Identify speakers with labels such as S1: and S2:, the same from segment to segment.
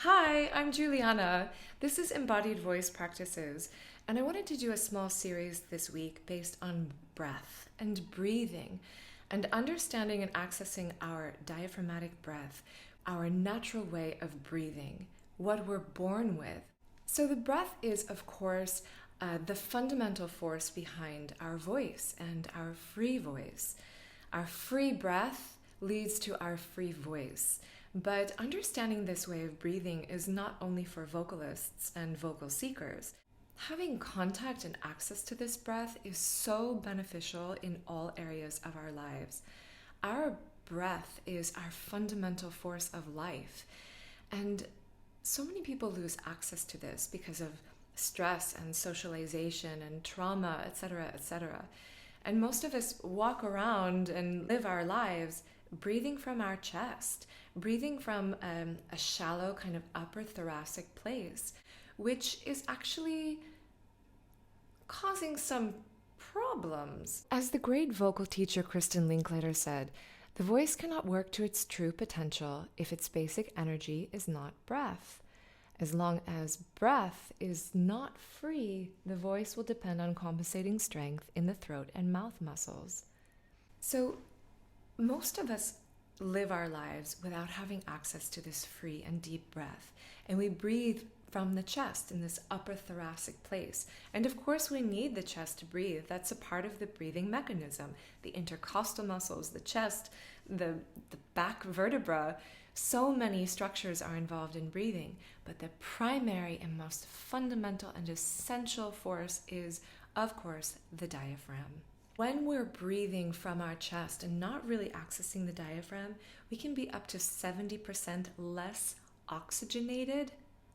S1: Hi, I'm Juliana. This is Embodied Voice Practices, and I wanted to do a small series this week based on breath and breathing and understanding and accessing our diaphragmatic breath, our natural way of breathing, what we're born with. So the breath is, of course, the fundamental force behind our voice and our free voice. Our free breath leads to our free voice. But understanding this way of breathing is not only for vocalists and vocal seekers. Having contact and access to this breath is so beneficial in all areas of our lives. Our breath is our fundamental force of life. And so many people lose access to this because of stress and socialization and trauma, etc., etc. And most of us walk around and live our lives breathing from our chest, breathing from a shallow kind of upper thoracic place, which is actually causing some problems. As the great vocal teacher Kristin Linklater said, the voice cannot work to its true potential if its basic energy is not breath. As long as breath is not free, the voice will depend on compensating strength in the throat and mouth muscles. So most of us live our lives without having access to this free and deep breath, and we breathe from the chest in this upper thoracic place. And of course we need the chest to breathe. That's a part of the breathing mechanism. The intercostal muscles, the chest, the back vertebra, so many structures are involved in breathing, but the primary and most fundamental and essential force is, of course, the diaphragm. When we're breathing from our chest and not really accessing the diaphragm, we can be up to 70% less oxygenated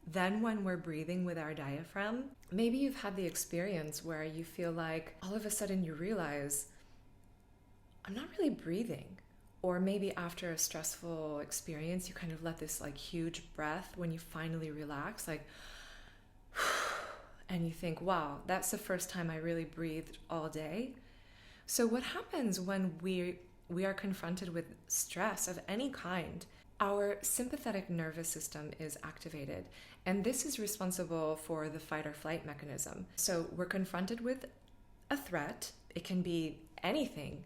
S1: than when we're breathing with our diaphragm. Maybe you've had the experience where you feel like all of a sudden you realize, I'm not really breathing. Or maybe after a stressful experience, you kind of let this like huge breath when you finally relax, like, and you think, wow, that's the first time I really breathed all day. So what happens when we are confronted with stress of any kind? Our sympathetic nervous system is activated, and this is responsible for the fight or flight mechanism. So we're confronted with a threat. It can be anything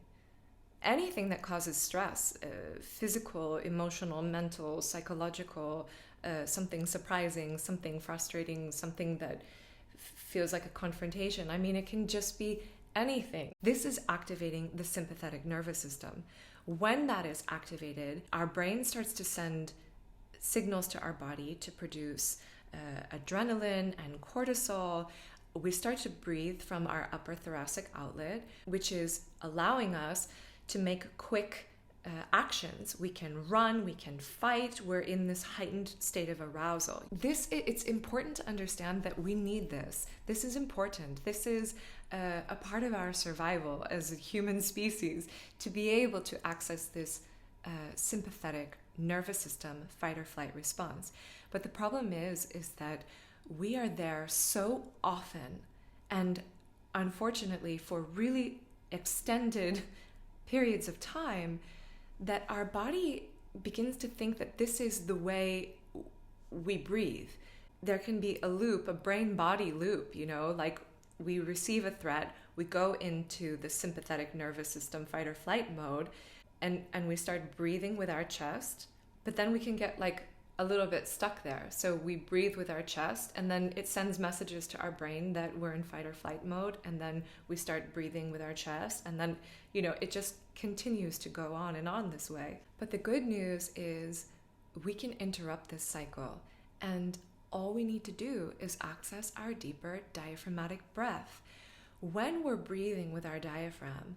S1: that causes stress, physical, emotional, mental, psychological, something surprising, something frustrating, something that feels like a confrontation. I mean, it can just be anything. This is activating the sympathetic nervous system. When that is activated, our brain starts to send signals to our body to produce adrenaline and cortisol. We start to breathe from our upper thoracic outlet, which is allowing us to make quick actions. We can run, we can fight. We're in this heightened state of arousal. It's important to understand that we need this. This is important. This is a part of our survival as a human species, to be able to access this sympathetic nervous system fight or flight response. But the problem is that we are there so often, and unfortunately for really extended periods of time, that our body begins to think that this is the way we breathe. There can be a loop, a brain-body loop, like we receive a threat, we go into the sympathetic nervous system fight or flight mode, and we start breathing with our chest, but then we can get like a little bit stuck there. So we breathe with our chest, and then it sends messages to our brain that we're in fight or flight mode, and then we start breathing with our chest, and then, it just continues to go on and on this way. But the good news is we can interrupt this cycle, and all we need to do is access our deeper diaphragmatic breath. When we're breathing with our diaphragm,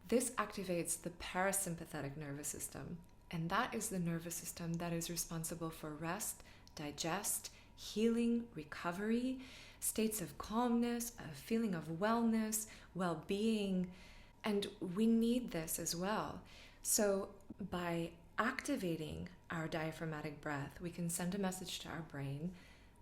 S1: this activates the parasympathetic nervous system, and that is the nervous system that is responsible for rest, digest, healing, recovery, states of calmness, a feeling of wellness, well-being, and we need this as well. So by activating our diaphragmatic breath, we can send a message to our brain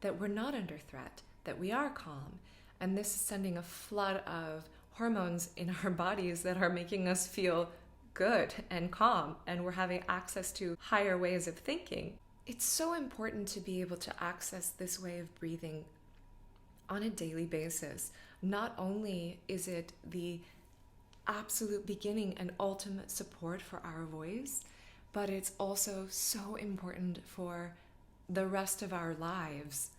S1: that we're not under threat, that we are calm, and this is sending a flood of hormones in our bodies that are making us feel good and calm, and we're having access to higher ways of thinking. It's so important to be able to access this way of breathing on a daily basis. Not only is it the absolute beginning and ultimate support for our voice, but it's also so important for the rest of our lives.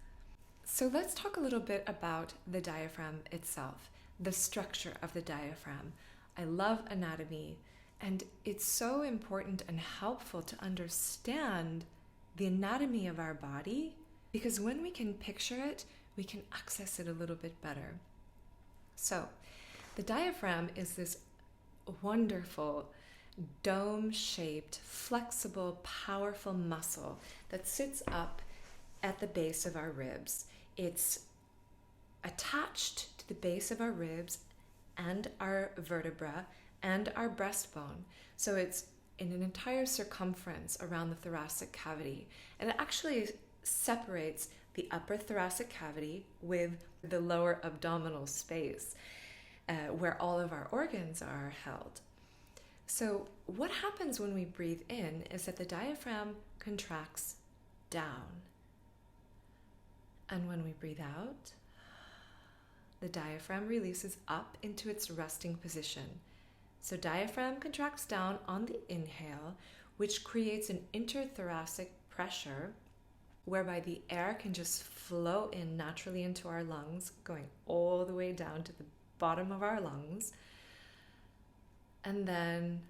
S1: So let's talk a little bit about the diaphragm itself, the structure of the diaphragm. I love anatomy, and it's so important and helpful to understand the anatomy of our body, because when we can picture it, we can access it a little bit better. So the diaphragm is this wonderful dome-shaped, flexible, powerful muscle that sits up at the base of our ribs. It's attached to the base of our ribs and our vertebra and our breastbone. So it's in an entire circumference around the thoracic cavity. And it actually separates the upper thoracic cavity with the lower abdominal space, where all of our organs are held. So what happens when we breathe in is that the diaphragm contracts down. And when we breathe out, the diaphragm releases up into its resting position. So diaphragm contracts down on the inhale, which creates an interthoracic pressure whereby the air can just flow in naturally into our lungs, going all the way down to the bottom of our lungs. And then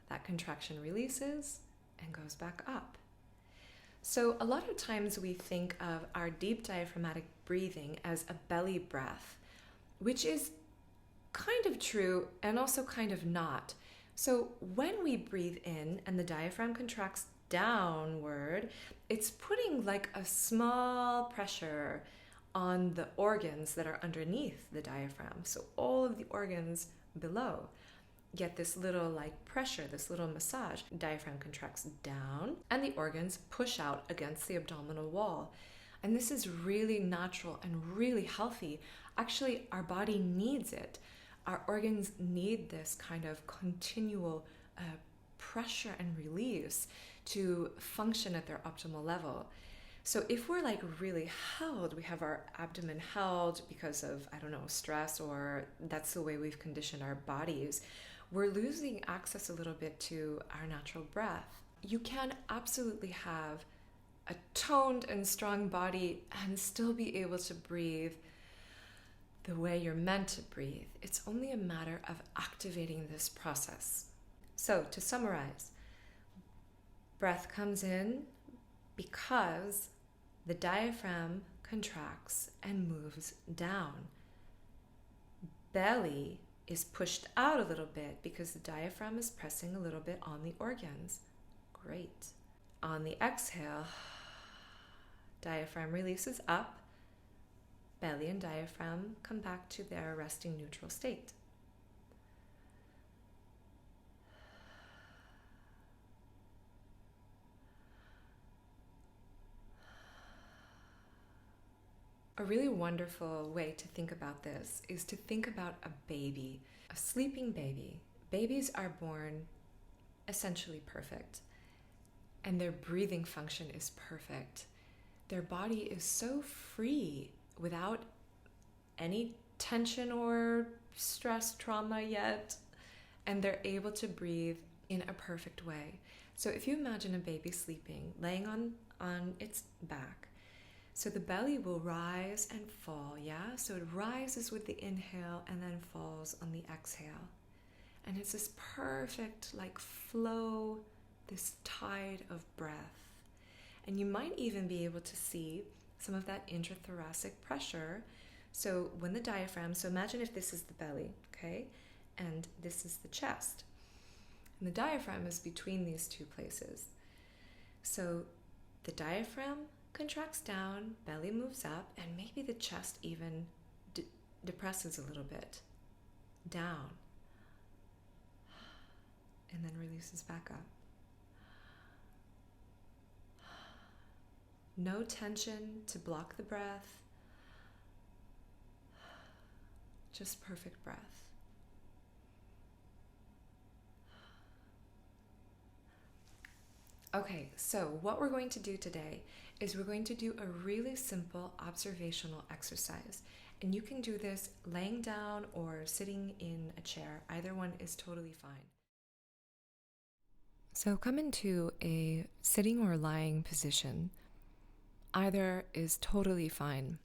S1: that contraction releases and goes back up. So a lot of times we think of our deep diaphragmatic breathing as a belly breath, which is kind of true and also kind of not. So when we breathe in and the diaphragm contracts downward, it's putting like a small pressure on the organs that are underneath the diaphragm. So all of the organs below get this little like pressure, this little massage. Diaphragm contracts down and the organs push out against the abdominal wall. And this is really natural and really healthy. Actually, our body needs it. Our organs need this kind of continual pressure and release to function at their optimal level. So if we're like really held, we have our abdomen held because of, I don't know, stress, or that's the way we've conditioned our bodies, we're losing access a little bit to our natural breath. You can absolutely have a toned and strong body and still be able to breathe the way you're meant to breathe. It's only a matter of activating this process. So to summarize, breath comes in because the diaphragm contracts and moves down. Belly is pushed out a little bit because the diaphragm is pressing a little bit on the organs. Great. On the exhale, diaphragm releases up. Belly and diaphragm come back to their resting neutral state. A really wonderful way to think about this is to think about a baby, a sleeping baby. Babies are born essentially perfect, and their breathing function is perfect. Their body is so free without any tension or stress, trauma yet, and they're able to breathe in a perfect way. So if you imagine a baby sleeping, laying on its back, so the belly will rise and fall, yeah? So it rises with the inhale and then falls on the exhale. And it's this perfect like flow, this tide of breath. And you might even be able to see some of that intrathoracic pressure. So when the diaphragm, so imagine if this is the belly, okay? And this is the chest. And the diaphragm is between these two places. So the diaphragm contracts down, belly moves up, and maybe the chest even depresses a little bit down, and then releases back up. No tension to block the breath, just perfect breath. Okay, so what we're going to do today is we're going to do a really simple observational exercise. And you can do this laying down or sitting in a chair. Either one is totally fine. So come into a sitting or lying position. Either is totally fine.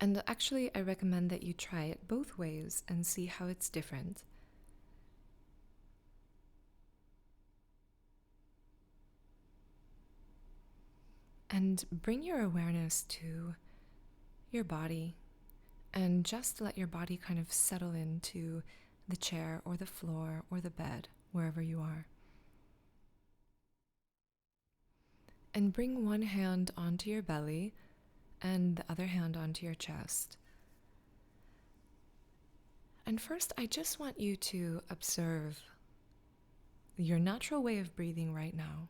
S1: And actually, I recommend that you try it both ways and see how it's different. And bring your awareness to your body and just let your body kind of settle into the chair or the floor or the bed, wherever you are. And bring one hand onto your belly and the other hand onto your chest. And first, I just want you to observe your natural way of breathing right now.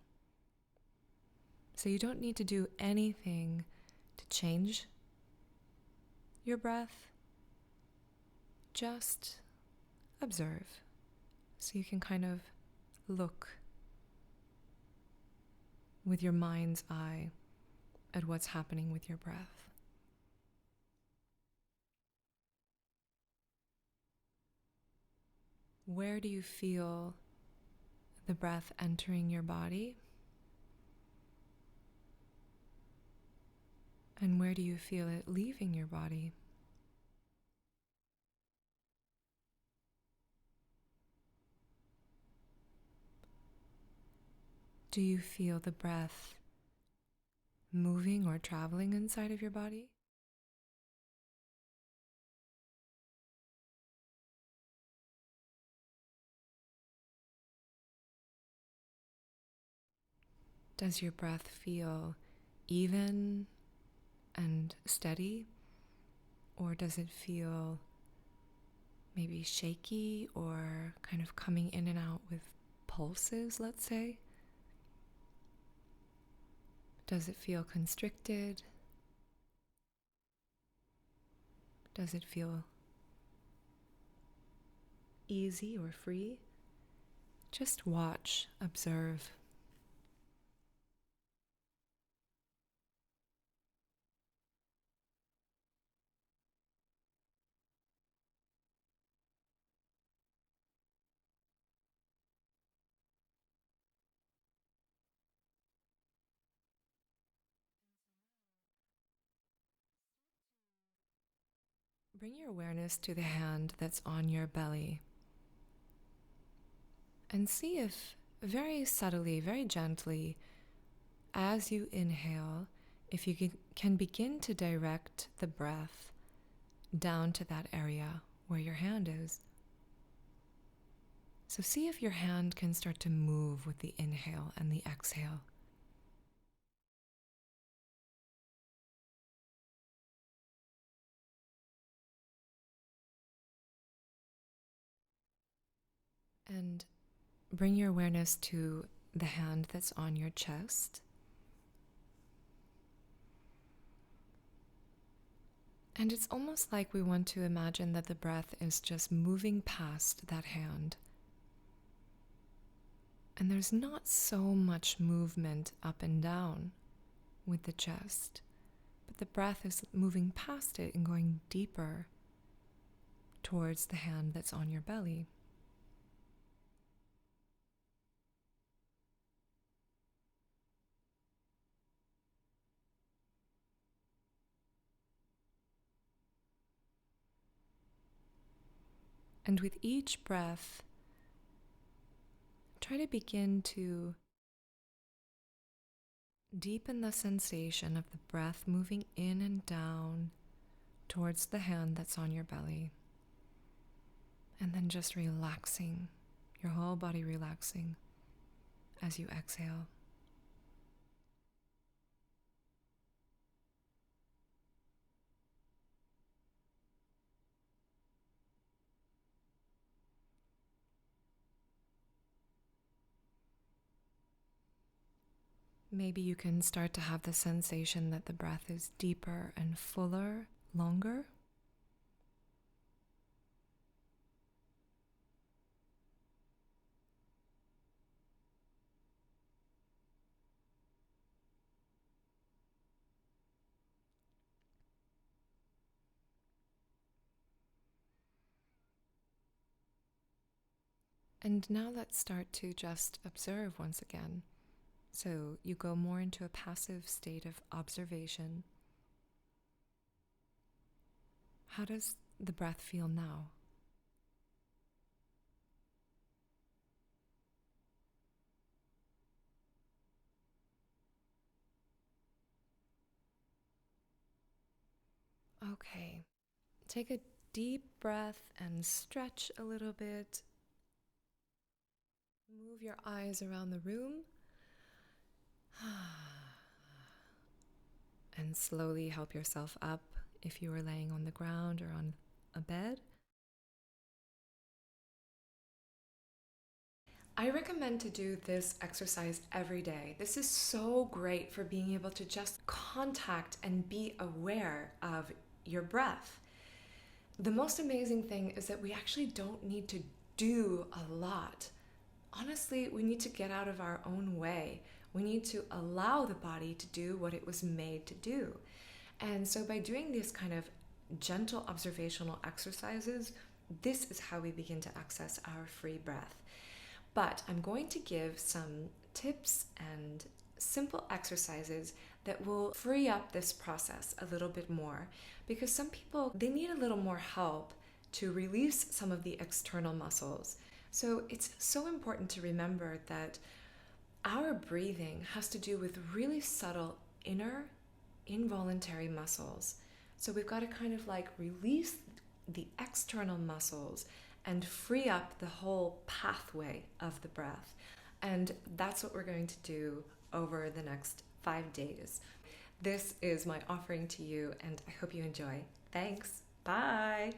S1: So you don't need to do anything to change your breath. Just observe. So you can kind of look with your mind's eye at what's happening with your breath. Where do you feel the breath entering your body? And where do you feel it leaving your body? Do you feel the breath moving or traveling inside of your body? Does your breath feel even and steady? Or does it feel maybe shaky or kind of coming in and out with pulses, let's say? Does it feel constricted? Does it feel easy or free? Just watch, observe. Bring your awareness to the hand that's on your belly and see if very subtly, very gently, as you inhale, if you can begin to direct the breath down to that area where your hand is. So see if your hand can start to move with the inhale and the exhale. And bring your awareness to the hand that's on your chest. And it's almost like we want to imagine that the breath is just moving past that hand. And there's not so much movement up and down with the chest, but the breath is moving past it and going deeper towards the hand that's on your belly. And with each breath, try to begin to deepen the sensation of the breath moving in and down towards the hand that's on your belly. And then just relaxing, your whole body relaxing as you exhale. Maybe you can start to have the sensation that the breath is deeper and fuller, longer. And now let's start to just observe once again. So you go more into a passive state of observation. How does the breath feel now? Okay, take a deep breath and stretch a little bit. Move your eyes around the room. And slowly help yourself up if you are laying on the ground or on a bed. I recommend to do this exercise every day. This is so great for being able to just contact and be aware of your breath. The most amazing thing is that we actually don't need to do a lot. Honestly, we need to get out of our own way. We need to allow the body to do what it was made to do. And so by doing these kind of gentle observational exercises, this is how we begin to access our free breath. But I'm going to give some tips and simple exercises that will free up this process a little bit more, because some people, they need a little more help to release some of the external muscles. So it's so important to remember that our breathing has to do with really subtle inner involuntary muscles. So we've got to kind of like release the external muscles and free up the whole pathway of the breath. And that's what we're going to do over the next 5 days. This is my offering to you, and I hope you enjoy. Thanks. Bye.